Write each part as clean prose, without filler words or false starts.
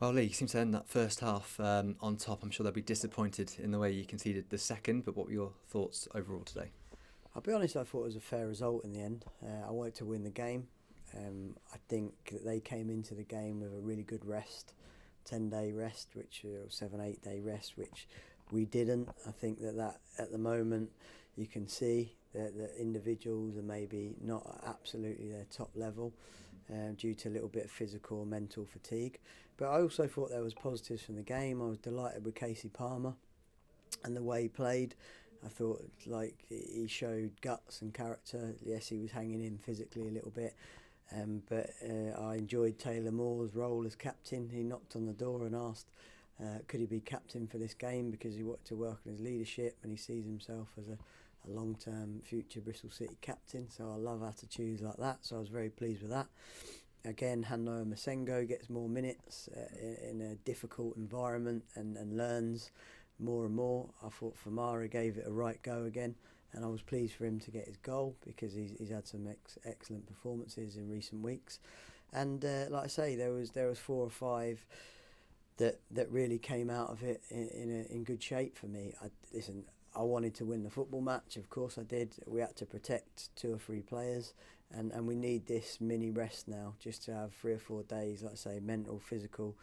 Well, Lee, you seem to end that first half on top. I'm sure they'll be disappointed in the way you conceded the second, but what were your thoughts overall today? I'll be honest, I thought it was a fair result in the end. I wanted to win the game. I think that they came into the game with a really good rest, 10-day rest, which 7-8 day rest, which we didn't. I think that at the moment you can see that individuals are maybe not at absolutely their top level due to a little bit of physical or mental fatigue. But I also thought there was positives from the game. I was delighted with Casey Palmer and the way he played. I thought like he showed guts and character. Yes, he was hanging in physically a little bit, but I enjoyed Taylor Moore's role as captain. He knocked on the door and asked, could he be captain for this game, because he wanted to work on his leadership and he sees himself as a long-term future Bristol City captain. So I love attitudes like that. So I was very pleased with that. Again, Hanno Masengo gets more minutes in a difficult environment and learns more and more. I thought Famara gave it a right go again, and I was pleased for him to get his goal because he's had some excellent performances in recent weeks. And like I say, there was 4 or 5 that really came out of it in good shape for me. I wanted to win the football match, of course I did. We had to protect 2 or 3 players, and we need this mini rest now, just to have 3 or 4 days, like I say, mental, physical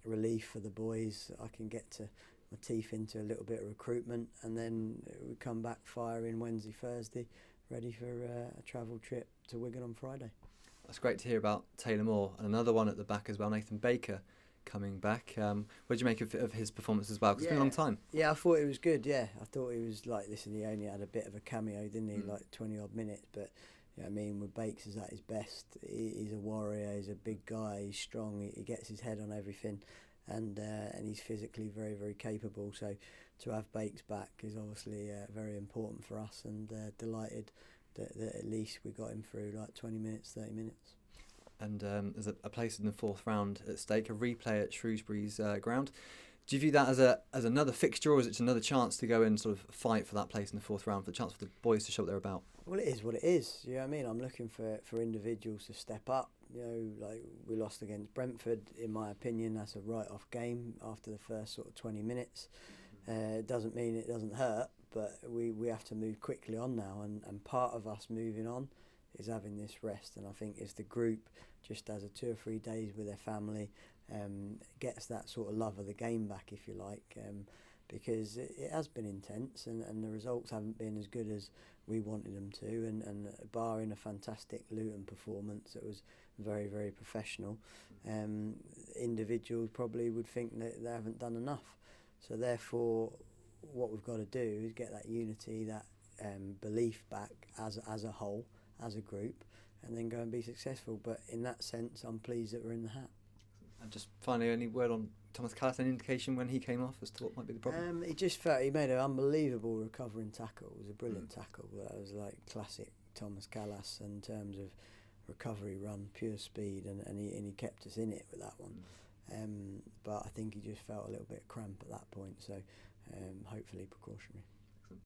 relief for the boys. I can get my teeth into a little bit of recruitment, and then we come back firing Wednesday, Thursday, ready for a travel trip to Wigan on Friday. That's great to hear about Taylor Moore, and another one at the back as well, Nathan Baker, coming back. What did you make of his performance as well? Because it's been a long time. Yeah, I thought it was good. Yeah, I thought he was like, listen, he only had a bit of a cameo, didn't he? Like 20 odd minutes, but you know what I mean, with Bakes is at his best. He's a warrior. He's a big guy. He's strong. He gets his head on everything, and he's physically very, very capable. So to have Bakes back is obviously very important for us, and delighted that at least we got him through like 20 minutes, 30 minutes. And there's a place in the 4th round at stake, a replay at Shrewsbury's ground. Do you view that as another fixture, or is it another chance to go and sort of fight for that place in the 4th round, for the chance for the boys to show what they're about? Well, it is what it is. You know what I mean? I'm looking for individuals to step up. You know, like we lost against Brentford. In my opinion, that's a write-off game after the first sort of 20 minutes. It doesn't mean it doesn't hurt, but we have to move quickly on now. And part of us moving on is having this rest. And I think if the group just has a 2 or 3 days with their family, gets that sort of love of the game back, if you like, because it has been intense and the results haven't been as good as we wanted them to, and barring a fantastic Luton performance that was very, very professional, individuals probably would think that they haven't done enough. So therefore what we've got to do is get that unity, that belief back as a whole, as a group, and then go and be successful. But in that sense, I'm pleased that we're in the hat. And just finally, any word on Thomas Callas, any indication when he came off as to what might be the problem? He just felt he made an unbelievable recovering tackle. It was a brilliant tackle. That was like classic Thomas Callas in terms of recovery run, pure speed, and he kept us in it with that one. But I think he just felt a little bit cramp at that point, so hopefully precautionary.